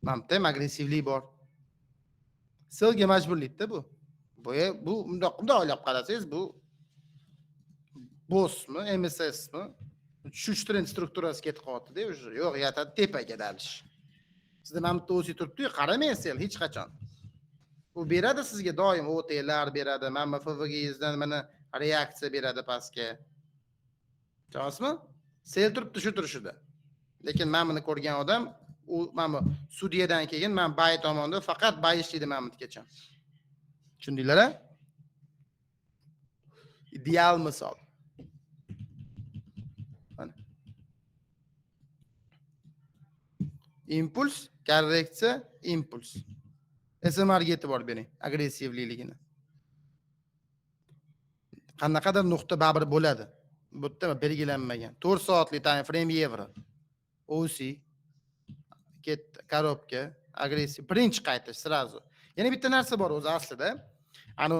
Mamta agressivlik bor. Selga majburlikda bu. Bu bundoq o'ylab qarasangiz, bu bossmi, MSSmi? Tushirish trend strukturasi ketib qoldi-da, o'sha. Yo'q, yatadi tepaga dalish. Sizda mana bitta o'zi turibdi-yu, qaramaysiz hech qachon. U beradi sizga doim OT'lar beradi, mana FVG'ingizdan mana reaksiya beradi pastga. Tushunyapsizmi? Sel turibdi shu turishida. Lekin men buni ko'rgan odam, u mana sudyadan keyin men buy tomonda faqat buy ishlaydi men bungacha. Tushundinglar-a? Ideal misol. Mana. Impuls, korreksiya, impuls. SMRga e'tibor bering, agressivligini. Qanaqadir nuqta baribir bo'ladi. Bu yerda belgilanmagan. 4 soatli time frame yevro. OC ketdi, korobka, agressiv, birinchi qaytish sirazu. Yana bitta narsa bor o'zi aslida. Ani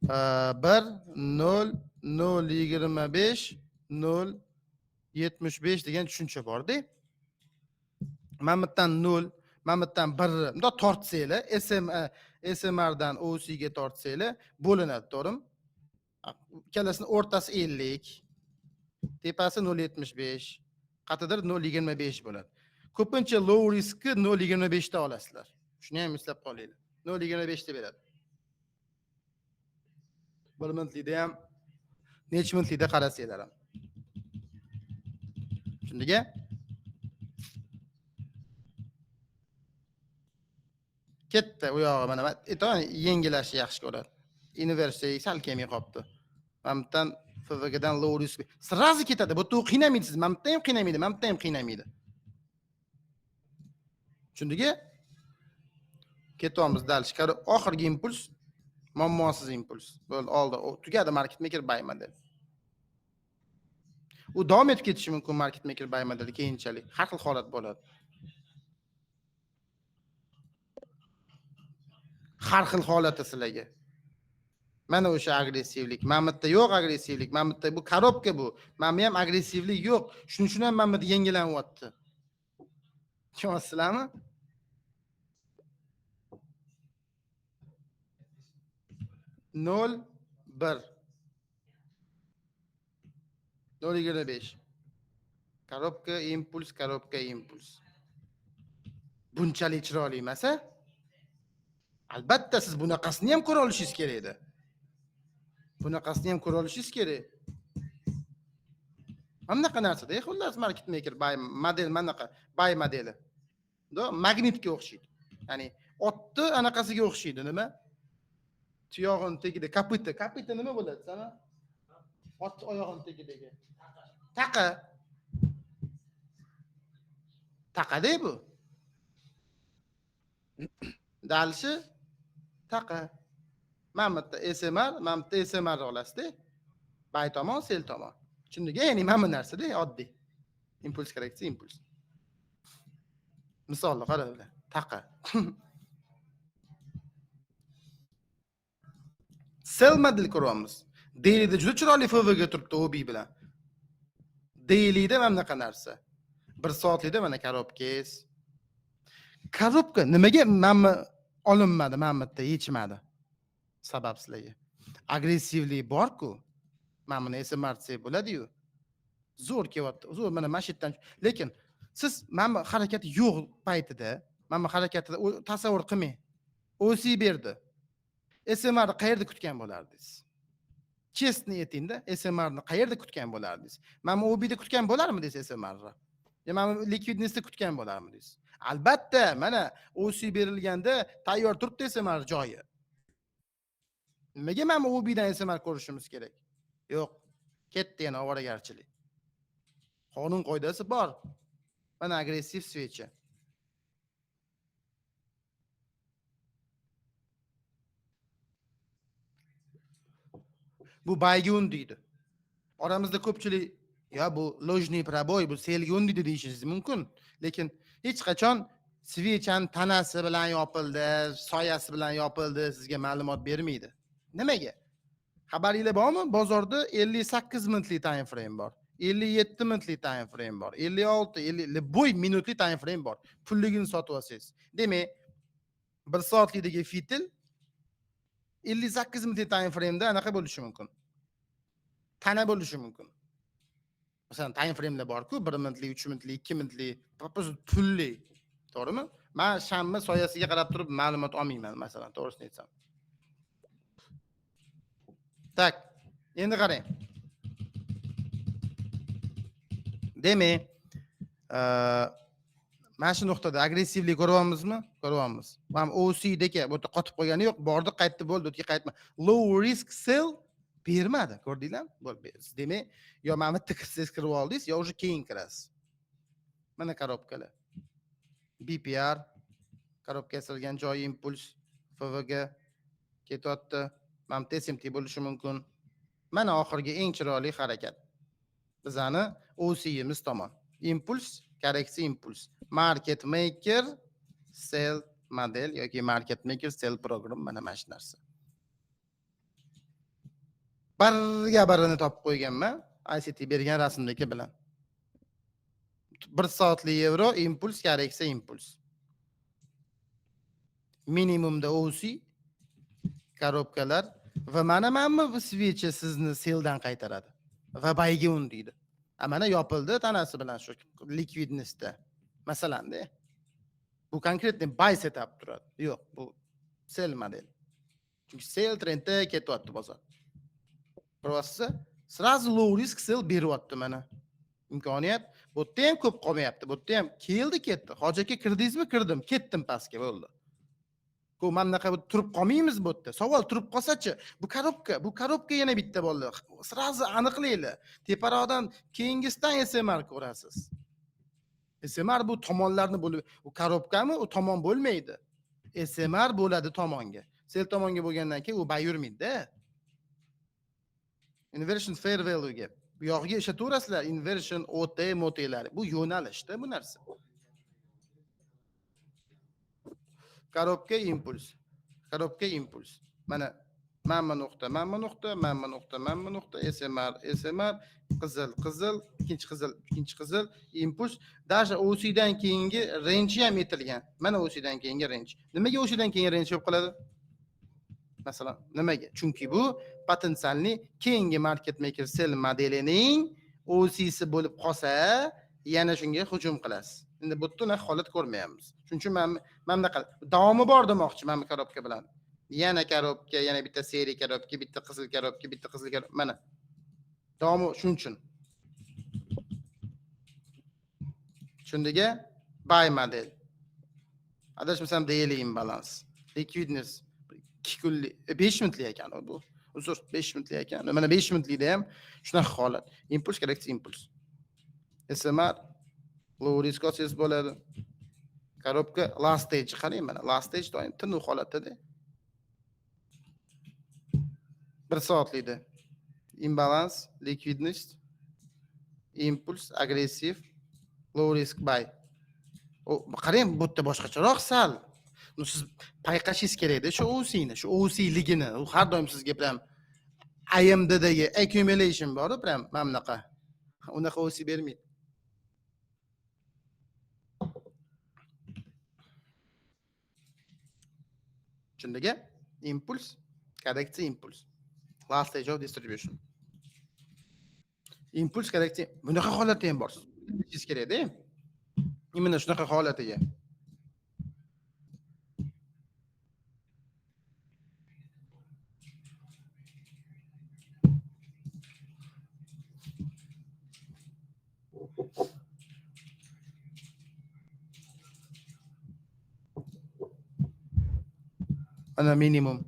1 0 0 25 0 75 degan tushuncha bor-da. Mana bundan 0, mana bundan 1 bundoq tortsanglar, SMR dan OC ga tortsanglar bo'linadi, to'g'rimi? Ikkalasini o'rtasi 50, tepasi 0.75, qatidir 0.25 bo'ladi. Ko'pincha low riskni 0.25 da olasizlar. Shuni ham eslab qolinglar. 0.25 da beradi. 1 minutlikda ham, necha minutlikda qarasanglar ham. Shundiga ketdi u yog'i mana yengillashni yaxshi ko'radi. Universiya sal kelmay qolibdi. Mamdan FVGdan low risk. Sirazi ketadi. Bu yerda qiynamaydi siz. Mamdan ham qiynamaydi, mamdan ham qiynamaydi. Shundiga ketyapmiz dal chiqar. Oxirgi impuls, muammosiz impuls. Bo'ldi, oldi. Tugadi market maker buy model. U davom etib ketishi mumkin market maker buy modeli keyinchalik. Har xil holat bo'ladi. Har xil holati sizlarga. Mana o'sha agressivlik. Mana bitta yo'q agressivlik. Mana bitta bu korobka bu. Mana ham agressivlik yo'q. Shuning uchun ham mana bu yengillanyapti. Tushunyapsizlarmi? Nol 1 0.25. Korobka, impuls, korobka, impuls. Bunchalik chiroyli emas-a? Albatta siz bunaqasini ham ko'ra olishingiz kerak edi. Bunaqasini ham ko'ra olishingiz kerak. Hamnaqa narsada, xullas market maker buy model manaqa buy modeli. Magnitga o'xshaydi. Ya'ni otni anaqasiga o'xshaydi, nima? Tuyog'in tagida kapita. Kapita nima bo'ladi sana? Ot oyog'in tagidagi. Taqa. Taqa-da bu. Dalshi taqa. Mamda SMR, mamda SMR olasizda. Buy tomon, sell tomon. Tushundingiz? Ya'ni mana bu narsa-da, oddiy. Impuls korreksiya, impuls. Misolni qara bilan. Taqa. Sell model ko'ryapmiz. Dailyda juda chiroyli FVG turibdi OB bilan. Dailyda mana bunaqa narsa. 1 soatlikda mana korobkes. Korobka nimaga mana olinmadi, mana bu yerda yechmadi? Sabab sizlarga. Agressivlik bor-ku. Mana buni SMR desa bo'ladi-yu. Zo'r kelyapti. Zo'r mana mashitdan. Lekin siz mana bu harakat yo'q paytida, mana bu harakatida tasavvur qilmang. OC berdi. SMR ni qayerda kutgan bo'lardingiz? Chestni ayting-da, SMR ni qayerda kutgan bo'lardingiz? Mana OB da kutgan bo'larmidingiz SMR ni? Ya mana liquidnessda kutgan bo'larmidingiz? Albatta, mana OC berilganda tayyor turibdi SMR joyi. Nimaga mana OB dan SMR ko'rishimiz kerak? Yo'q. Ketdi yana ovoragarchilik. Qonun qoidasi bor. Mana agressiv svechi. Bu baygun deydi. Oramizda ko'pchilik ya bu lojniy proboy, bu selgun deydi deyishingiz mumkin. Lekin hech qachon svechani tanasi bilan yopildi, soyasi bilan yopildi sizga ma'lumot bermaydi. Nimaga? Xabaringlar bormi? Bozorda 58 minutlik time frame bor. 57 minutlik time frame bor. 56, 50 bo'y minutlik time frame bor. Pulligini sotib olsangiz. Demak, 1 soatlikdagi fitil 58 minutlik time frame da anaqa bo'lishi mumkin. Tana bo'lishi mumkin. Masalan, time frame'lar bor-ku, 1 minutlik, 3 minutlik, 2 minutlik, pulli. To'g'rimi? Men shamma soyasiga qarab turib ma'lumot olmayman, masalan, to'g'risini aytsam. Tak, endi qarang. Demak, mana shu nuqtada agressivlik ko'ryapmizmi? Ko'ryapmiz. Mana OC deka bu yerda qotib qolgani yo'q, bordi, qaytdi, bo'ldi, o'tga qaytma. Low risk sell bermadi, ko'rdinglarmi? Demak, yo mana bu tikirsiz kirib oldingiz, yo уже keyin kirasiz. Mana korobkalar. BPR, korobka yasalgan joyi impuls, FVG ketyapti. Mana TSMT bo'lishi mumkin. Mana oxirgi eng chiroyli harakat. Bizani OC'imiz tomon. Impuls, korreksiya impuls. Market maker sell model yoki market maker sell program mana mana shu narsa. Birga birini topib qo'yganman. ICT bergan rasmdagi bilan. 1 soatli yevro impuls, korreksiya impuls. Minimumda OC korobkalar va mana bu switch sizni selldan qaytaradi. Va bayga undaydi. Mana yopildi tanasi bilan shu liquidnessda. Masalanda. Bu konkretni buy setup turadi. Yo'q, bu sell model. Chunki sell trendda ketyapti bozor. Birosa sразу low risk sell beryapti mana. Imkoniyat bu yerda ham ko'p qolmayapti. Bu yerda ham keldi ketdi. Hojatga kirdingizmi? Kirdim, ketdim pastga bo'ldi. Ku mana bunaqa turib qolmaymiz bu yerda. Savol turib qolsa-chi, bu korobka yana bitta bo'ldi. Sразу aniqlaylar. Teparoqdan keyingisidan SMR ko'rasiz. SMR bu tomonlarni bo'lib, u korobkami, u tomon bo'lmaydi. SMR bo'ladi tomonga. Sell tomonga bo'lgandan keyin u bay yurmaydi-da. Inversion fair value gap. Bu yog'iga ishlatavurasizlar, inversion, OT, motelar. Bu yo'nalishda bu narsa. Korobka impuls. Korobka impuls. Mana nuqta, nuqta, SMR, qizil, ikkinchi qizil, impuls. Даже OC dan keyingi range ham aytilgan. Mana OC dan keyingi range. Nimaga OC dan keyingi range bo'lib qoladi? Masalan, nimaga? Chunki bu potensialni keyingi market maker sell modelining OC'si bo'lib qolsa, yana shunga hujum qilasiz. Endi bu yerda holat ko'rmayapmiz. Shuning uchun men bunaqa davomi bor demoqchi men bu korobka bilan. Yana korobka, yana bitta seriya korobka, bitta qizil korobka, bitta qizil korobka. Mana davomi shuning uchun. Shundiga buy model. Adashmasam daily imbalance. Liquidness 2 kunlik, 5 minutlik ekan bu. Uzr, 5 minutlik ekan. Mana 5 minutlikda ham shunaqa holat. Impuls korreksiya impuls. SMR low risk osses bo'ladi. Korobka last stage qarang mana. Last stage doim tinu holatida. 1 soatlikda. Imbalance, liquidness, impuls, aggressive, low risk buy. qarang, bu yerda boshqacharoq sal. Siz payqashingiz kerak-da shu OC-ni, shu OC-ligini. U har doim sizga bilan AMDdagi accumulation bor, prям mana bunaqa. Unaqa OC bermaydi. Tushundingmi? Impulse, corrective impulse. Last stage of distribution. Impuls corrective. Bunaqa holati ham bor. Siz kerak-da. Imенно shunaqa holatiga. Ana minimum.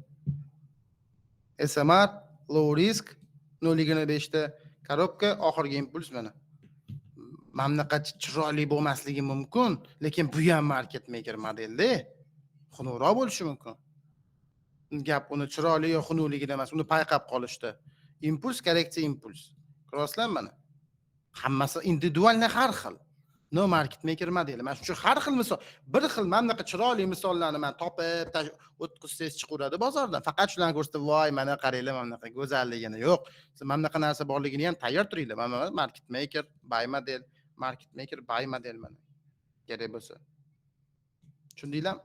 SMR, low risk, 0.5 ta korobka, oxirgi impuls mana. Mana bunaqa chiroyli bo'lmasligi mumkin, lekin bu ham market maker modelda. Xunukroq bo'lishi mumkin. Gap uni chiroyli yo xunukligida emas, uni payqab qolishdi. Impuls corrective impuls. Ko'rasizlar mana. Hammasi individualni har xil. No market maker modeli. Mana shu har xil misol, bir xil mana bunaqa chiroyli misollarni men topib, o'tkazsangiz chiqaveradi bozordan. Faqat shularni ko'rsatib, voy, mana qaranglar, mana bunaqa go'zalligini yo'q. Siz mana bunaqa narsa borligini ham tayyor turinglar. Mana market maker, buy model, market maker, buy model mana. Kerak bo'lsa. Tushundinglarmi?